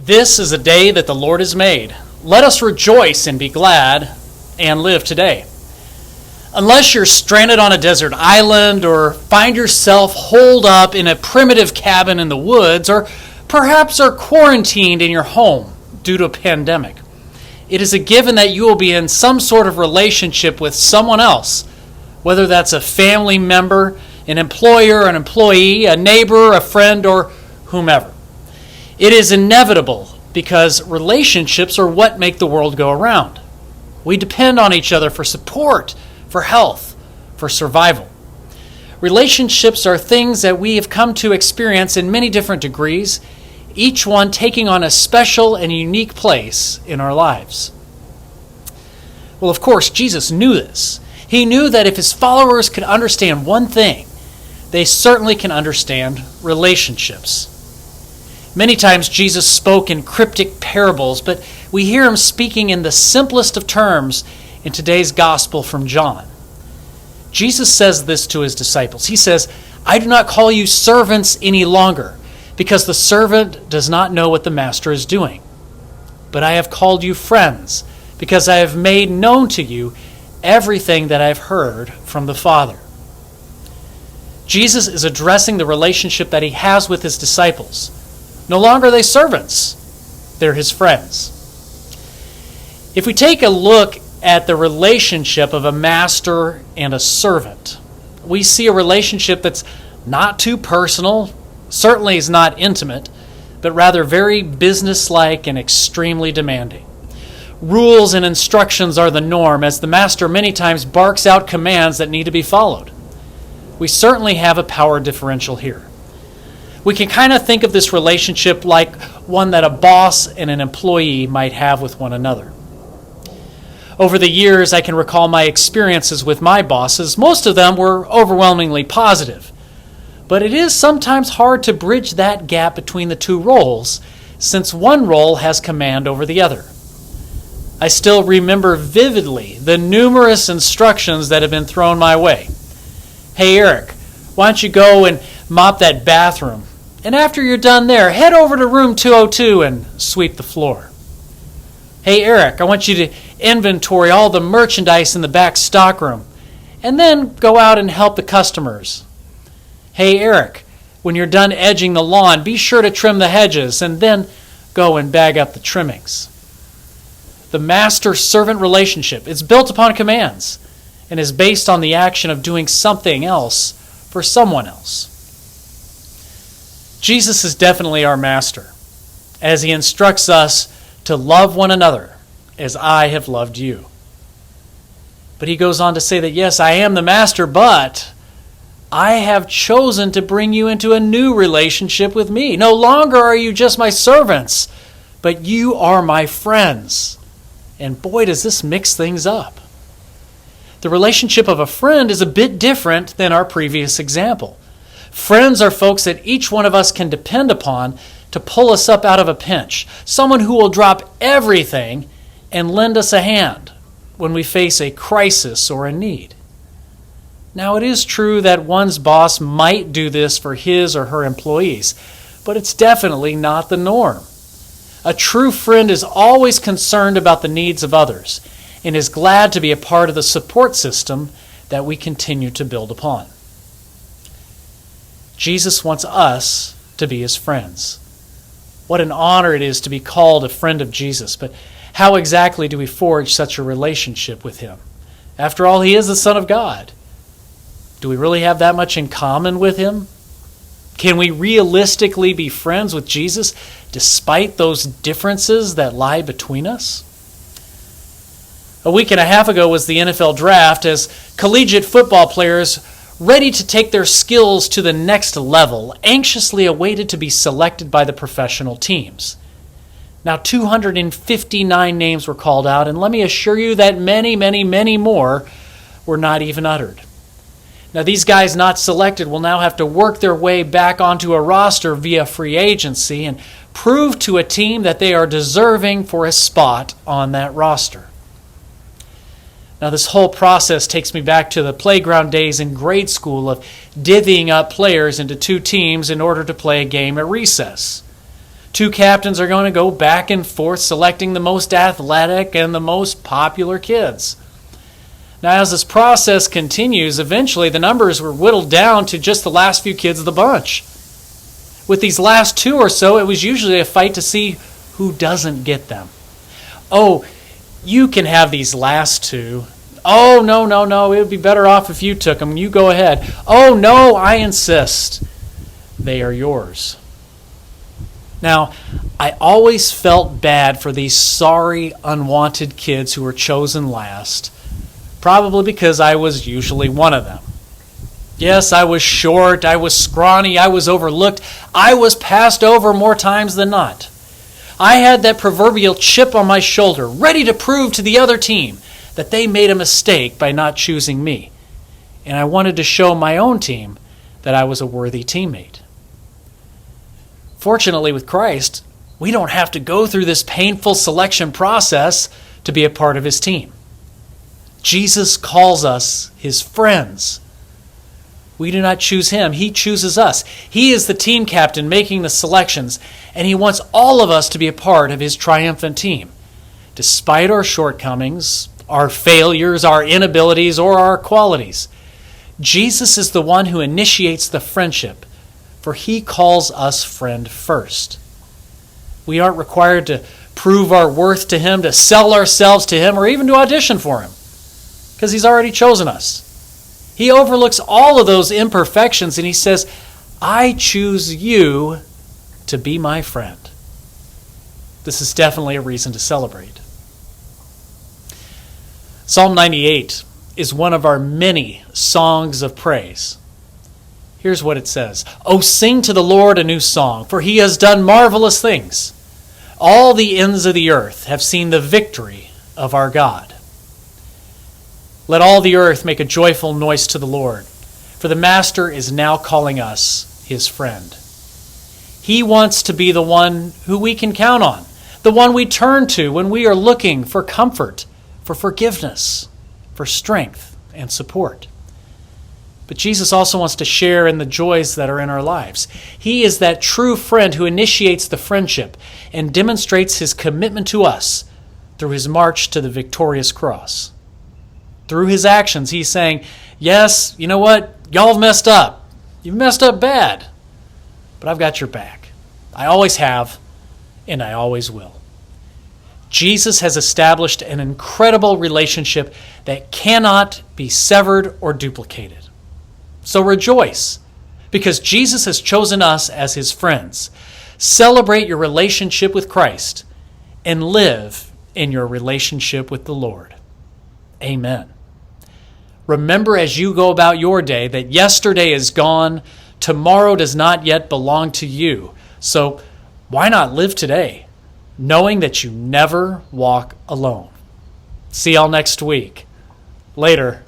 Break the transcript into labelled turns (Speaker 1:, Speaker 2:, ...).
Speaker 1: This is a day that the Lord has made. Let us rejoice and be glad and live today. Unless you're stranded on a desert island or find yourself holed up in a primitive cabin in the woods or perhaps are quarantined in your home due to a pandemic, it is a given that you will be in some sort of relationship with someone else, whether that's a family member, an employer, an employee, a neighbor, a friend, or whomever. It is inevitable because relationships are what make the world go around. We depend on each other for support, for health, for survival. Relationships are things that we have come to experience in many different degrees, each one taking on a special and unique place in our lives. Well, of course, Jesus knew this. He knew that if his followers could understand one thing, they certainly can understand relationships. Many times Jesus spoke in cryptic parables, but we hear him speaking in the simplest of terms in today's gospel from John. Jesus says this to his disciples. He says, "I do not call you servants any longer, because the servant does not know what the master is doing. But I have called you friends, because I have made known to you everything that I have heard from the Father." Jesus is addressing the relationship that he has with his disciples. No longer are they servants, they're his friends. If we take a look at the relationship of a master and a servant, we see a relationship that's not too personal, certainly is not intimate, but rather very businesslike and extremely demanding. Rules and instructions are the norm, as the master many times barks out commands that need to be followed. We certainly have a power differential here. We can kind of think of this relationship like one that a boss and an employee might have with one another. Over the years, I can recall my experiences with my bosses. Most of them were overwhelmingly positive. But it is sometimes hard to bridge that gap between the two roles, since one role has command over the other. I still remember vividly the numerous instructions that have been thrown my way. "Hey, Eric, why don't you go and mop that bathroom? And after you're done there, head over to room 202 and sweep the floor. Hey, Eric, I want you to inventory all the merchandise in the back stockroom, and then go out and help the customers. Hey, Eric, when you're done edging the lawn, be sure to trim the hedges, and then go and bag up the trimmings." The master-servant relationship is built upon commands and is based on the action of doing something else for someone else. Jesus is definitely our master, as he instructs us to love one another as I have loved you. But he goes on to say that, yes, I am the master, but I have chosen to bring you into a new relationship with me. No longer are you just my servants, but you are my friends. And boy, does this mix things up. The relationship of a friend is a bit different than our previous example. Friends are folks that each one of us can depend upon to pull us up out of a pinch. Someone who will drop everything and lend us a hand when we face a crisis or a need. Now, it is true that one's boss might do this for his or her employees, but it's definitely not the norm. A true friend is always concerned about the needs of others and is glad to be a part of the support system that we continue to build upon. Jesus wants us to be his friends. What an honor it is to be called a friend of Jesus, but how exactly do we forge such a relationship with him? After all, he is the Son of God. Do we really have that much in common with him? Can we realistically be friends with Jesus despite those differences that lie between us? A week and a half ago was the NFL draft, as collegiate football players ready to take their skills to the next level, anxiously awaited to be selected by the professional teams. Now, 259 names were called out, and let me assure you that many, many, many more were not even uttered. Now, these guys not selected will now have to work their way back onto a roster via free agency and prove to a team that they are deserving for a spot on that roster. Now, this whole process takes me back to the playground days in grade school of divvying up players into two teams in order to play a game at recess. Two captains are going to go back and forth selecting the most athletic and the most popular kids. Now, as this process continues, eventually the numbers were whittled down to just the last few kids of the bunch. With these last two or so, it was usually a fight to see who doesn't get them. Oh, you can have these last two. Oh, no, it would be better off if you took them. You go ahead. Oh, no, I insist. They are yours. Now, I always felt bad for these sorry, unwanted kids who were chosen last, probably because I was usually one of them. Yes, I was short, I was scrawny, I was overlooked, I was passed over more times than not. I had that proverbial chip on my shoulder, ready to prove to the other team that they made a mistake by not choosing me. And I wanted to show my own team that I was a worthy teammate. Fortunately, with Christ, we don't have to go through this painful selection process to be a part of his team. Jesus calls us his friends. We do not choose him. He chooses us. He is the team captain making the selections, and he wants all of us to be a part of his triumphant team. Despite our shortcomings, our failures, our inabilities, or our qualities, Jesus is the one who initiates the friendship, for he calls us friend first. We aren't required to prove our worth to him, to sell ourselves to him, or even to audition for him, because he's already chosen us. He overlooks all of those imperfections and he says, I choose you to be my friend. This is definitely a reason to celebrate. Psalm 98 is one of our many songs of praise. Here's what it says. Oh, sing to the Lord a new song, for he has done marvelous things. All the ends of the earth have seen the victory of our God. Let all the earth make a joyful noise to the Lord, for the Master is now calling us his friend. He wants to be the one who we can count on, the one we turn to when we are looking for comfort, for forgiveness, for strength and support. But Jesus also wants to share in the joys that are in our lives. He is that true friend who initiates the friendship and demonstrates his commitment to us through his march to the victorious cross. Through his actions, he's saying, yes, you know what? Y'all have messed up. You've messed up bad. But I've got your back. I always have, and I always will. Jesus has established an incredible relationship that cannot be severed or duplicated. So rejoice, because Jesus has chosen us as his friends. Celebrate your relationship with Christ and live in your relationship with the Lord. Amen. Remember as you go about your day that yesterday is gone, tomorrow does not yet belong to you. So why not live today, knowing that you never walk alone? See y'all next week. Later.